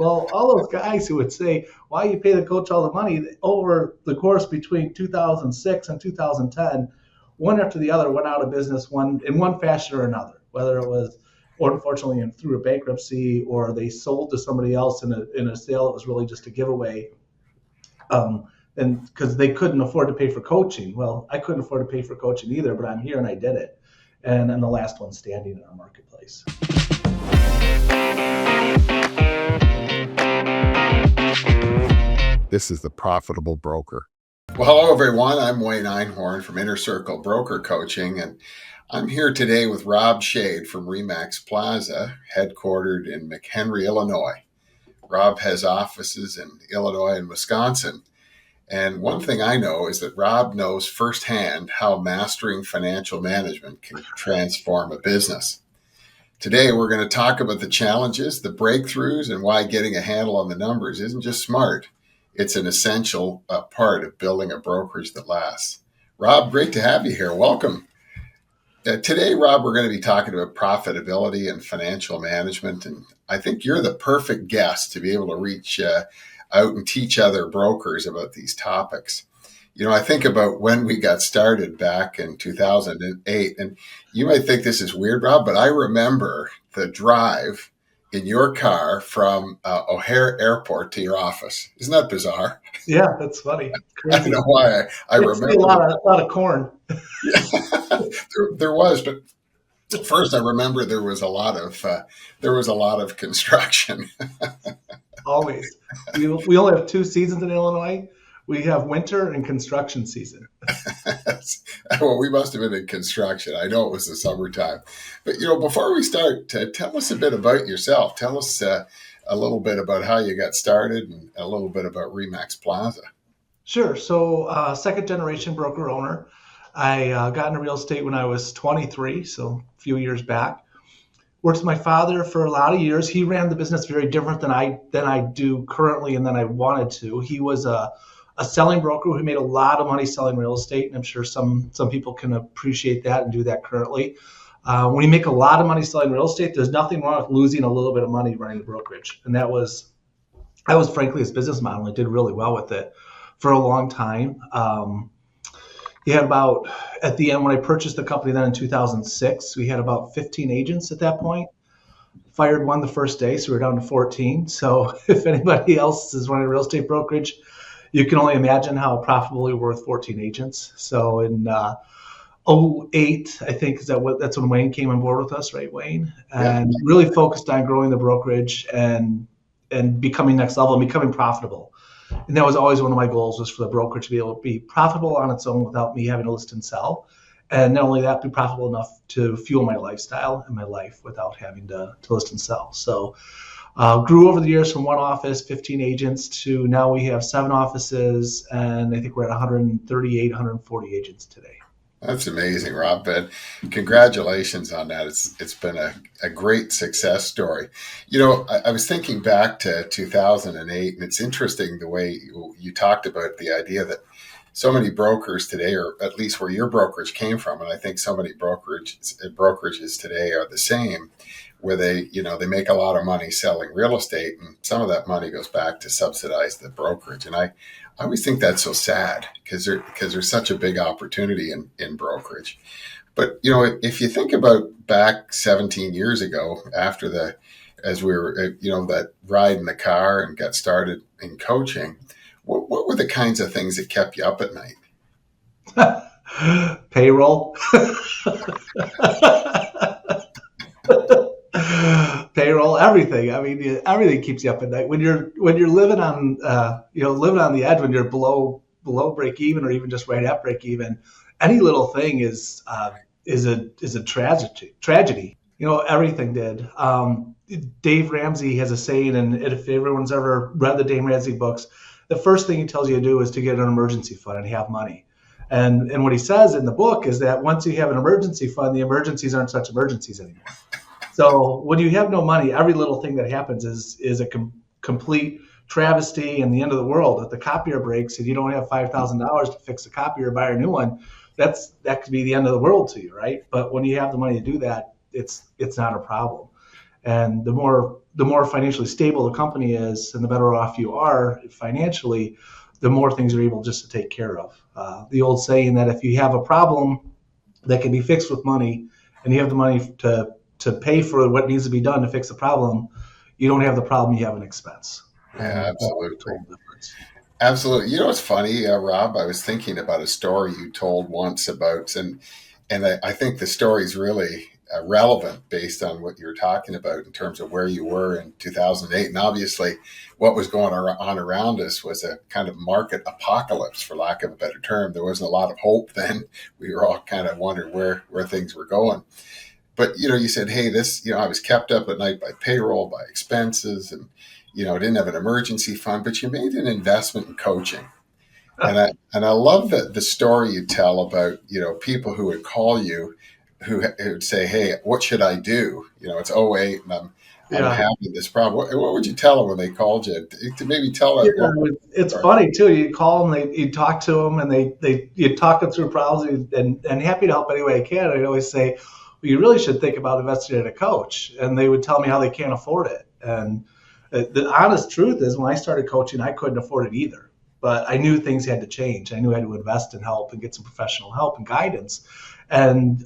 Well, all those guys who would say, why you pay the coach all the money over the course between 2006 and 2010, one after the other went out of business one in one fashion or another, whether it was, or unfortunately, through a bankruptcy, or they sold to somebody else in a sale that was really just a giveaway. And because they couldn't afford to pay for coaching. Well, I couldn't afford to pay for coaching either, but I'm here and I did it. And I'm the last one standing in our marketplace. This is the Profitable Broker. Well, hello, everyone. I'm Wayne Einhorn from Inner Circle Broker Coaching, and I'm here today with Rob Shade from Remax Plaza, headquartered in McHenry, Illinois. Rob has offices in Illinois and Wisconsin. And one thing I know is that Rob knows firsthand how mastering financial management can transform a business. Today, we're going to talk about the challenges, the breakthroughs, and why getting a handle on the numbers isn't just smart. It's an essential part of building a brokerage that lasts. Rob, great to have you here. Welcome. Today, Rob, we're going to be talking about profitability and financial management. And I think you're the perfect guest to be able to reach out and teach other brokers about these topics. You know, I think about when we got started back in 2008, and you might think this is weird, Rob, but I remember the drive in your car from O'Hare Airport to your office. Isn't that bizarre? Yeah, that's funny. Crazy. I don't know why I remember. A lot of corn. there was, but first I remember there was a lot of construction. Always. We only have 2 seasons in Illinois. We have winter and construction season. Well, we must have been in construction. I know it was the summertime. But, before we start, tell us a bit about yourself. Tell us a little bit about how you got started and a little bit about Remax Plaza. Sure. So second generation broker owner. I got into real estate when I was 23, so a few years back. Worked with my father for a lot of years. He ran the business very different than I do currently and than I wanted to. He was a selling broker who made a lot of money selling real estate, and I'm sure some people can appreciate that and do that currently. When you make a lot of money selling real estate, there's nothing wrong with losing a little bit of money running the brokerage, and that was frankly his business model. I did really well with it for a long time. He had about, at the end when I purchased the company then in 2006, we had about 15 agents at that point. Fired one the first day, so we were down to 14. So if anybody else is running a real estate brokerage, you can only imagine how profitable we were with 14 agents. So in 08, I think that's when Wayne came on board with us, right, Wayne? And really focused on growing the brokerage and becoming next level and becoming profitable. And that was always one of my goals, was for the brokerage to be able to be profitable on its own without me having to list and sell. And not only that, be profitable enough to fuel my lifestyle and my life without having to list and sell. So grew over the years from one office, 15 agents, to now we have 7 offices, and I think we're at 138, 140 agents today. That's amazing, Rob. But congratulations on that. It's been a great success story. I was thinking back to 2008, and it's interesting the way you talked about the idea that so many brokers today, or at least where your brokerage came from, and I think so many brokerages today are the same, where they make a lot of money selling real estate, and some of that money goes back to subsidize the brokerage. And I always think that's so sad because there's such a big opportunity in brokerage. But, if you think about back 17 years ago, as we were, that ride in the car and got started in coaching, what were the kinds of things that kept you up at night? Payroll. Payroll, everything. I mean, everything keeps you up at night when you're living on the edge, when you're below break even, or even just right at break even. Any little thing is a tragedy. Everything did. Dave Ramsey has a saying, and if everyone's ever read the Dave Ramsey books, the first thing he tells you to do is to get an emergency fund and have money. And what he says in the book is that once you have an emergency fund, the emergencies aren't such emergencies anymore. So when you have no money, every little thing that happens is a complete travesty and the end of the world. If the copier breaks and you don't have $5,000 to fix the copier or buy a new one, that could be the end of the world to you, right? But when you have the money to do that, it's not a problem. And the more financially stable the company is, and the better off you are financially, the more things you're able just to take care of. The old saying that if you have a problem that can be fixed with money, and you have the money to pay for what needs to be done to fix the problem, you don't have the problem, you have an expense. Yeah, And that's the absolutely. total difference. Absolutely. You know what's funny, Rob? I was thinking about a story you told once about, and I think the story is really relevant based on what you were talking about in terms of where you were in 2008. And obviously, what was going on around us was a kind of market apocalypse, for lack of a better term. There wasn't a lot of hope then. We were all kind of wondering where things were going. But you said, hey, this, I was kept up at night by payroll, by expenses, and I didn't have an emergency fund. But you made an investment in coaching, and I love the story you tell about people who would call you, who would say, hey, what should I do? It's '08, and I'm Yeah. having this problem. What would you tell them when they called you to maybe tell Yeah, it? What? it's funny too. You call them, you talk to them, and you talk them through problems, and happy to help any way I can. I always say, well, you really should think about investing in a coach, and they would tell me how they can't afford it. And the honest truth is, when I started coaching, I couldn't afford it either. But I knew things had to change. I knew I had to invest in help and get some professional help and guidance. And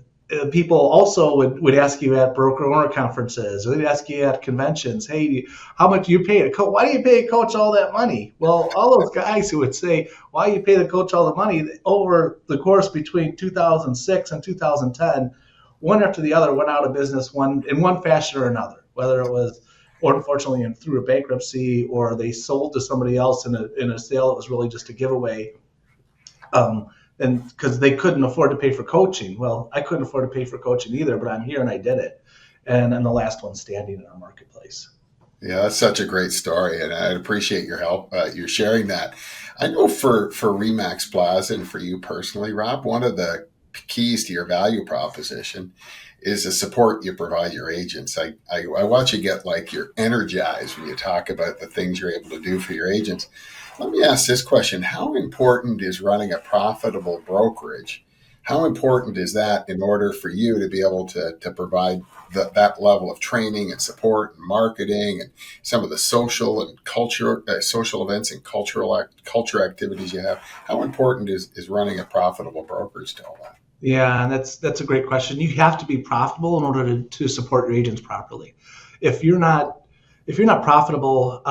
people also would ask you at broker owner conferences, or they'd ask you at conventions, hey, how much do you pay a coach? Why do you pay a coach all that money? Well, all those guys who would say, why you pay the coach all the money, over the course between 2006 and 2010, one after the other went out of business, one in one fashion or another, whether it was, or unfortunately through a bankruptcy, or they sold to somebody else in a sale that was really just a giveaway. And because they couldn't afford to pay for coaching. Well, I couldn't afford to pay for coaching either, but I'm here and I did it. And I'm the last one standing in our marketplace. Yeah, that's such a great story, and I appreciate your help. You're sharing that. I know for Remax Plaza and for you personally, Rob, one of the keys to your value proposition is the support you provide your agents. I watch you get like you're energized when you talk about the things you're able to do for your agents. Let me ask this question. How important is running a profitable brokerage? How important is that in order for you to be able to provide that level of training and support and marketing and some of the social and social events and culture activities you have? How important is running a profitable brokerage to all that? Yeah, and that's a great question. You have to be profitable in order to support your agents properly. If you're not if you're not profitable,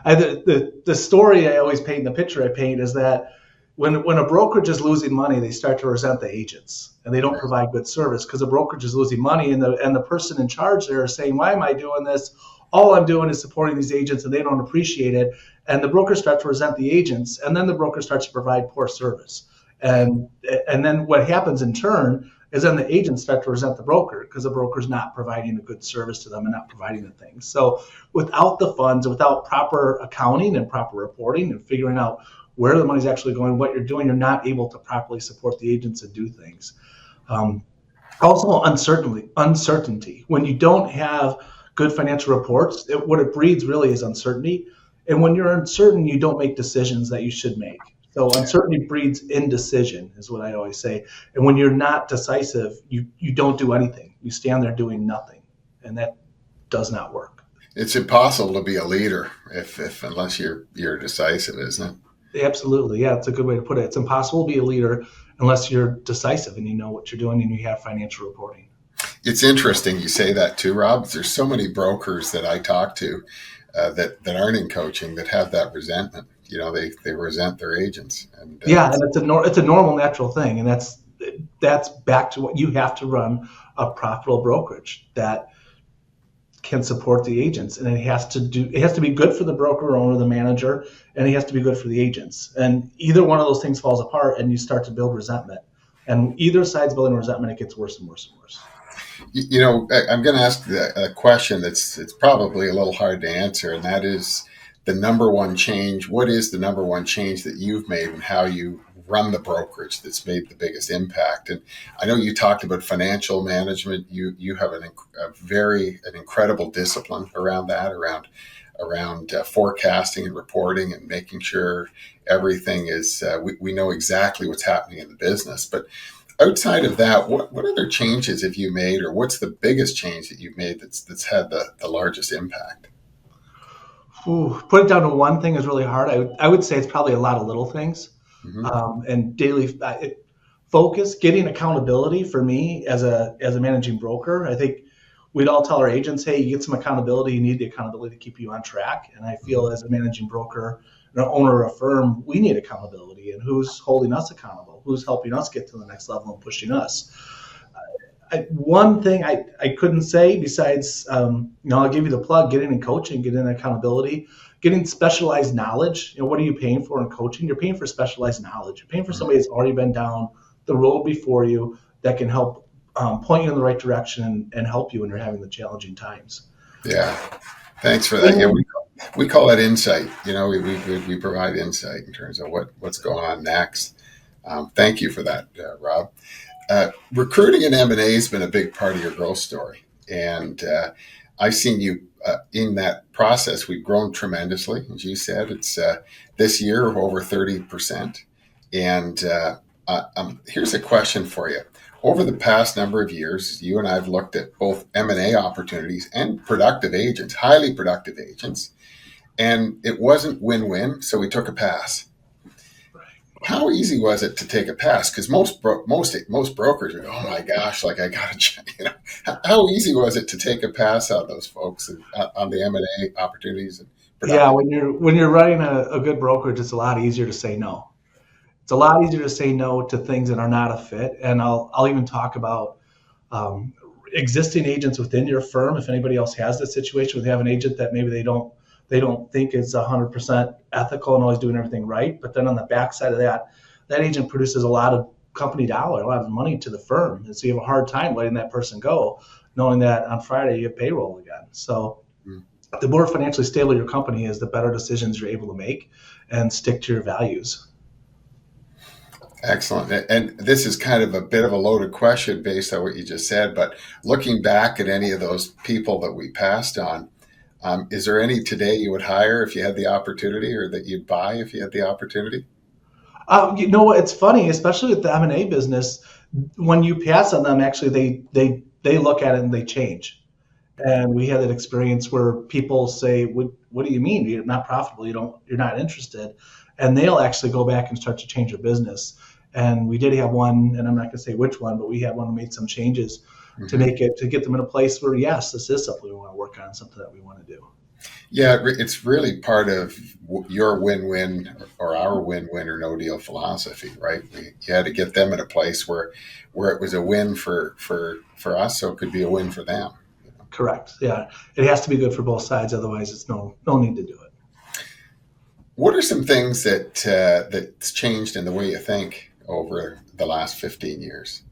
the story I always paint, the picture I paint is that when a brokerage is losing money, they start to resent the agents and they don't provide good service because the brokerage is losing money, and the person in charge there is saying, why am I doing this? All I'm doing is supporting these agents and they don't appreciate it. And the brokers start to resent the agents, and then the broker starts to provide poor service. And and then what happens in turn is then the agents start to resent the broker because the broker's not providing a good service to them and not providing the things. So without the funds, without proper accounting and proper reporting and figuring out where the money's actually going, what you're doing, you're not able to properly support the agents and do things. Um, Also, uncertainty. When you don't have good financial reports, what it breeds really is uncertainty. And when you're uncertain, you don't make decisions that you should make. So uncertainty breeds indecision, is what I always say. And when you're not decisive, you don't do anything. You stand there doing nothing, and that does not work. It's impossible to be a leader if unless you're decisive, isn't Absolutely, yeah, it's a good way to put it. It's impossible to be a leader unless you're decisive and you know what you're doing and you have financial reporting. it? It's interesting you say that too, Rob. There's so many brokers that I talk to that aren't in coaching that have that resentment. They resent their agents, and Yeah, and it's a normal, natural thing, and that's back to what you have to run a profitable brokerage that can support the agents, and it has to be good for the broker owner, the manager, and it has to be good for the agents. And either one of those things falls apart, and you start to build resentment. And either side's building resentment, it gets worse and worse and worse. I'm going to ask a question it's probably a little hard to answer, and that is the number one change. What is the number one change that you've made in how you run the brokerage that's made the biggest impact? And I know you talked about financial management. You have an incredible discipline around that, around forecasting and reporting and making sure everything is we know exactly what's happening in the business. But outside of that, what other changes have you made, or what's the biggest change that you've made that's had the largest impact? Ooh, put it down to one thing is really hard. I would say it's probably a lot of little things, Hmm. and daily focus, getting accountability for me as a managing broker. I think we'd all tell our agents, hey, you get some accountability. You need the accountability to keep you on track. And I feel as a managing broker, an owner of a firm, we need accountability. And who's holding us accountable? Who's helping us get to the next level and pushing us? One thing I couldn't say besides, I'll give you the plug, getting in coaching, getting in accountability, getting specialized knowledge. What are you paying for in coaching? You're paying for specialized knowledge. You're paying for somebody that's already been down the road before you that can help point you in the right direction and help you when you're having the challenging times. Yeah, thanks for that. Yeah, we call that insight. We provide insight in terms of what's going on next. Thank you for that, Rob. Recruiting and M&A has been a big part of your growth story. And I've seen you in that process. We've grown tremendously. As you said, it's this year over 30%. And here's a question for you. Over the past number of years, you and I have looked at both M&A opportunities and productive agents, highly productive agents. And it wasn't win-win, so we took a pass. How easy was it to take a pass? Because most brokers are, oh my gosh, like I got to, How easy was it to take a pass on those folks on the M&A opportunities and Yeah, productive? when you're running a good brokerage, it's a lot easier to say no. It's a lot easier to say no to things that are not a fit. And I'll even talk about existing agents within your firm. If anybody else has this situation where they have an agent that maybe they don't think is 100% ethical and always doing everything right, but then on the backside of that agent produces a lot of company dollar, a lot of money to the firm, and so you have a hard time letting that person go, knowing that on Friday you have payroll again. So the more financially stable your company is, the better decisions you're able to make and stick to your values. Excellent. And this is kind of a bit of a loaded question based on what you just said, but looking back at any of those people that we passed on, is there any today you would hire if you had the opportunity, or that you'd buy if you had the opportunity? You know what? It's funny, especially with the M&A business. When you pass on them, actually, they look at it and they change. And we had that experience where people say, "What do you mean? You're not profitable. You're not interested," and they'll actually go back and start to change their business. And we did have one, and I'm not going to say which one, but we had one who made some changes to Hmm. get them in a place where, yes, this is something we want to work on, something that we want to do. Yeah, it's really part of your win-win or our win-win or no deal philosophy, right? You had to get them in a place where it was a win for us, so it could be a win for them. Correct. Yeah, it has to be good for both sides. Otherwise, it's no need to do it. What are some things that's changed in the way you think over the last 15 years?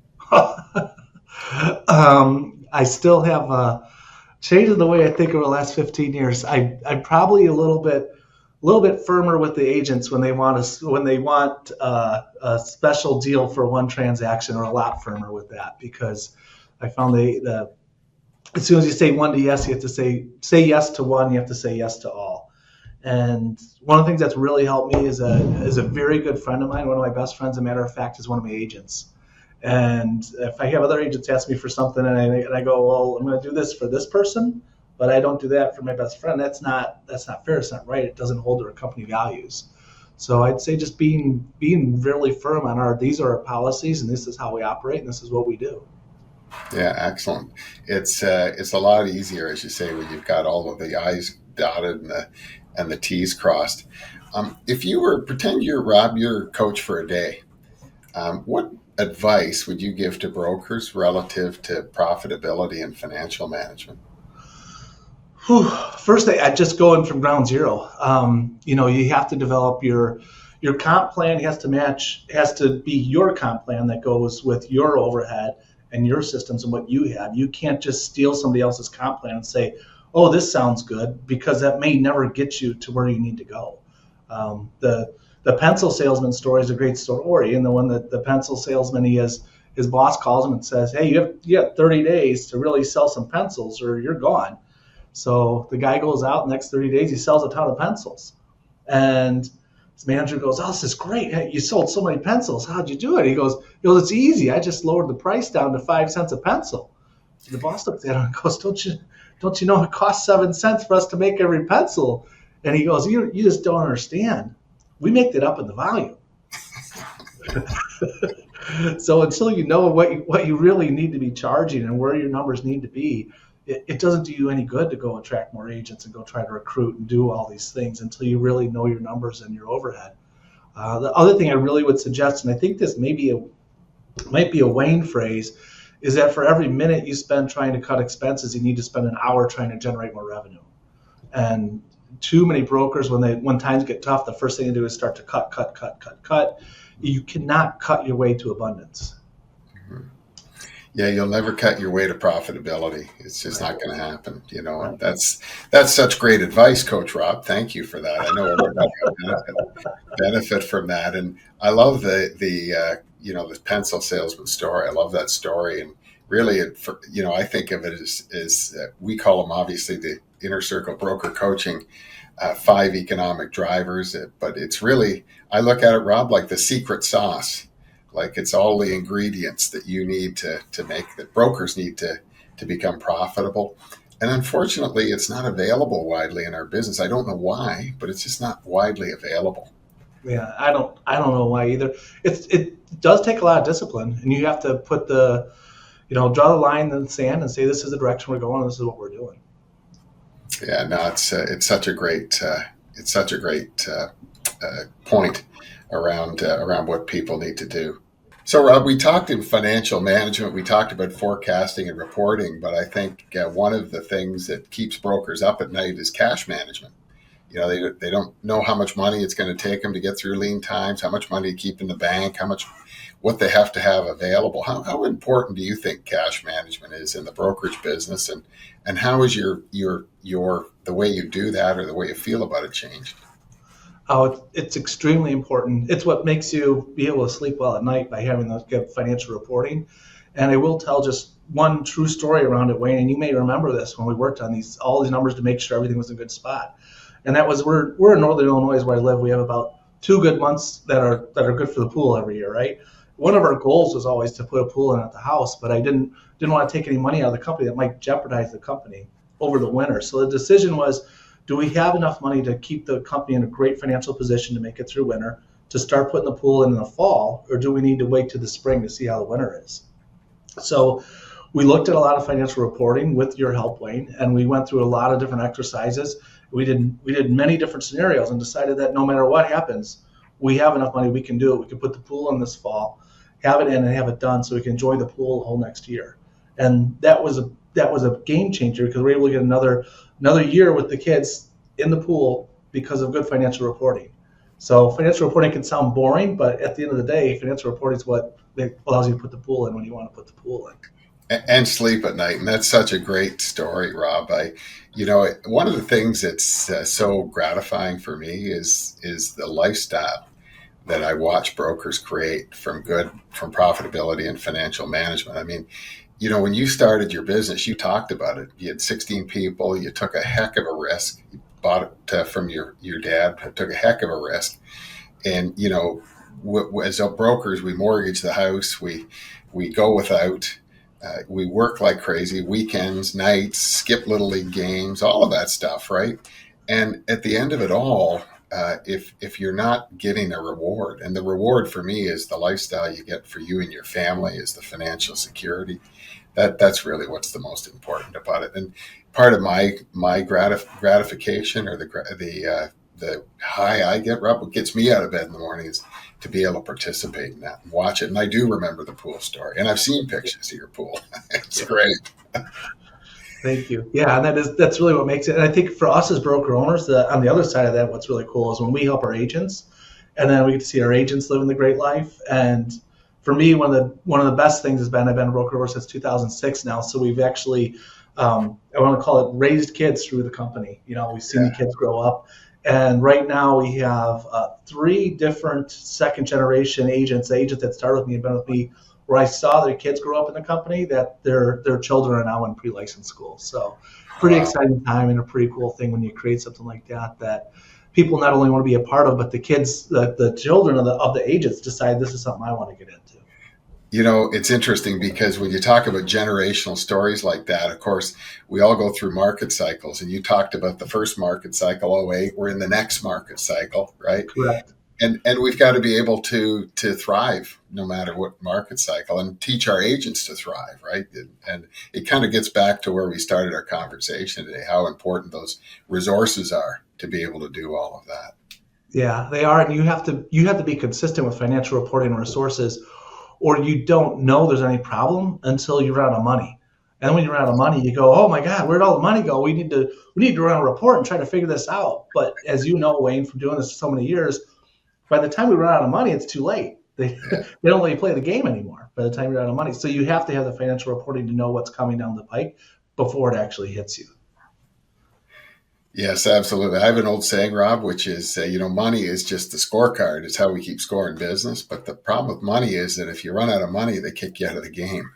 I still have changed the way I think over the last 15 years. I'm probably a little bit firmer with the agents when they want a special deal for one transaction, or a lot firmer with that, because I found as soon as you say one to yes, you have to say yes to one. You have to say yes to all. And one of the things that's really helped me is a very good friend of mine. One of my best friends, as a matter of fact, is one of my agents. And if I have other agents ask me for something, and I go, well, I'm going to do this for this person, but I don't do that for my best friend, that's not fair. It's not right. It doesn't hold our company values. So I'd say just being really firm on these are our policies, and this is how we operate, and this is what we do. Yeah, excellent. It's a lot easier, as you say, when you've got all of the I's dotted and the T's crossed. If you were pretend you're Rob, you're a coach for a day, what advice would you give to brokers relative to profitability and financial management? Whew. First, I just going from ground zero. You have to develop your comp plan has to be your comp plan that goes with your overhead and your systems and what you have. You can't just steal somebody else's comp plan and say, "Oh, this sounds good," because that may never get you to where you need to go. The pencil salesman story is a great story, and the one that the pencil salesman, his boss calls him and says, "Hey, you have 30 days to really sell some pencils, or you're gone." So the guy goes out the next 30 days, he sells a ton of pencils. And His manager goes, "Oh, this is great. Hey, you sold so many pencils. How'd you do it?" He goes, "It's easy. I just lowered the price down to 5 cents a pencil." The boss looks at him and goes, "Don't you know it costs 7 cents for us to make every pencil?" And he goes, "You just don't understand. We make that up in the volume." So until you know what you really need to be charging and where your numbers need to be, it doesn't do you any good to go attract more agents and go try to recruit and do all these things until you really know your numbers and your overhead. The other thing I really would suggest, and I think this might be a Wayne phrase, is that for every minute you spend trying to cut expenses, you need to spend an hour trying to generate more revenue. And too many brokers, when times get tough, the first thing they do is start to cut. You cannot cut your way to abundance. Mm-hmm. Yeah, you'll never cut your way to profitability. It's just not going to happen, And that's such great advice, Coach Rob. Thank you for that. I know everybody will benefit from that, and I love the pencil salesman story. I love that story, and really, I think of it as we call them obviously the Inner Circle Broker Coaching 5 economic drivers, but it's really, I look at it, Rob, like the secret sauce. Like it's all the ingredients that you need to make, that brokers need to become profitable. And unfortunately, it's not available widely in our business. I don't know why, but it's just not widely available. Yeah, I don't know why either. It does take a lot of discipline, and you have to put draw the line in the sand and say, this is the direction we're going, and this is what we're doing. Yeah, no, it's such a great point around what people need to do. So, Rob, we talked in financial management, we talked about forecasting and reporting, but I think one of the things that keeps brokers up at night is cash management. They don't know how much money it's going to take them to get through lean times, how much money to keep in the bank, what they have to have available. How important do you think cash management is in the brokerage business, and how is your the way you do that or the way you feel about it changed? Oh, it's extremely important. It's what makes you be able to sleep well at night, by having those good financial reporting. And I will tell just one true story around it, Wayne, and you may remember this when we worked on all these numbers to make sure everything was in a good spot. And that was, we're in Northern Illinois where I live. We have about 2 good months that are good for the pool every year, right? One of our goals was always to put a pool in at the house, but I didn't want to take any money out of the company that might jeopardize the company over the winter. So the decision was, do we have enough money to keep the company in a great financial position to make it through winter, to start putting the pool in the fall, or do we need to wait to the spring to see how the winter is? So we looked at a lot of financial reporting with your help, Wayne, and we went through a lot of different exercises. We did many different scenarios and decided that no matter what happens, we have enough money, we can do it. We can put the pool in this fall, have it in and have it done so we can enjoy the pool the whole next year. And that was a game changer, because we were able to get another year with the kids in the pool because of good financial reporting. So financial reporting can sound boring, but at the end of the day, financial reporting is what allows you to put the pool in when you want to put the pool in. And sleep at night. And that's such a great story, Rob. One of the things that's so gratifying for me is the lifestyle that I watch brokers create from profitability and financial management. I mean, when you started your business, you talked about it. You had 16 people. You took a heck of a risk. You bought it from your dad. Took a heck of a risk. And, as brokers, we mortgage the house. We go without. We work like crazy, weekends, nights, skip little league games, all of that stuff, right? And at the end of it all, if you're not getting a reward, and the reward for me is the lifestyle you get for you and your family, is the financial security. That's really what's the most important about it. And part of my gratification, or the high I get, Rob, what gets me out of bed in the morning, is to be able to participate in that and watch it. And I do remember the pool story, and I've seen pictures of your pool. It's great. Thank you. Yeah, and that's really what makes it. And I think for us as broker owners, on the other side of that, what's really cool is when we help our agents, and then we get to see our agents living the great life. And for me, one of the best things has been, I've been a broker since 2006 now. So we've actually, I want to call it, raised kids through the company. We've seen the kids grow up. And right now we have 3 different second generation agents that started with me and been with me where I saw their kids grow up in the company, that their children are now in pre-licensed school. So pretty Wow. exciting time and a pretty cool thing when you create something like that people not only want to be a part of, but the kids, the children of the agents decide this is something I want to get into. You know, it's interesting because when you talk about generational stories like that, of course, we all go through market cycles. And you talked about the first market cycle, '08. We're in the next market cycle, right? Correct. And we've got to be able to thrive no matter what market cycle, and teach our agents to thrive, right? And it kind of gets back to where we started our conversation today, how important those resources are to be able to do all of that. Yeah, they are, and you have to be consistent with financial reporting and resources, or you don't know there's any problem until you run out of money. And when you run out of money, you go, "Oh my God, where'd all the money go? We need to run a report and try to figure this out." But as you know, Wayne, from doing this for so many years, by the time we run out of money, it's too late. They don't let you play the game anymore by the time you're out of money. So you have to have the financial reporting to know what's coming down the pike before it actually hits you. Yes, absolutely. I have an old saying, Rob, which is, money is just the scorecard. It's how we keep score in business. But the problem with money is that if you run out of money, they kick you out of the game.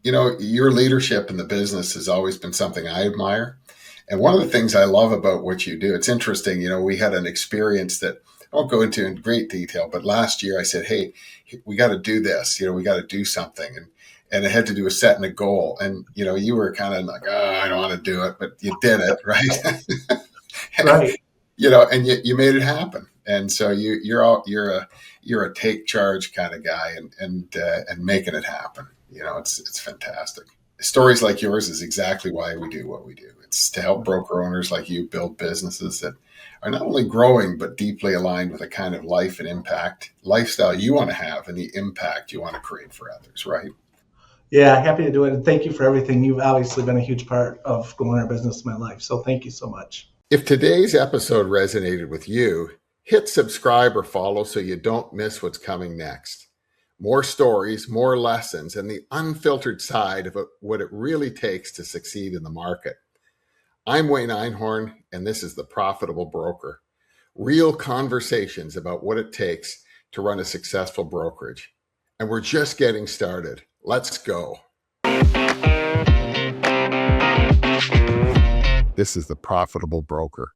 Your leadership in the business has always been something I admire. And one of the things I love about what you do, it's interesting, we had an experience that I won't go into in great detail, but last year I said, hey, we got to do this, we got to do something. And it had to do with setting a goal. And, you were kind of like, oh, I don't want to do it, but you did it, right? Right. And you made it happen. And so you're a take charge kind of guy and making it happen. It's fantastic. Stories like yours is exactly why we do what we do. It's to help broker owners like you build businesses that are not only growing, but deeply aligned with the kind of life and impact lifestyle you want to have and the impact you want to create for others, right? Yeah, happy to do it. And thank you for everything. You've obviously been a huge part of growing our business in my life. So thank you so much. If today's episode resonated with you, hit subscribe or follow so you don't miss what's coming next. More stories, more lessons, and the unfiltered side of what it really takes to succeed in the market. I'm Wayne Einhorn, and this is The Profitable Broker. Real conversations about what it takes to run a successful brokerage. And we're just getting started. Let's go. This is The Profitable Broker.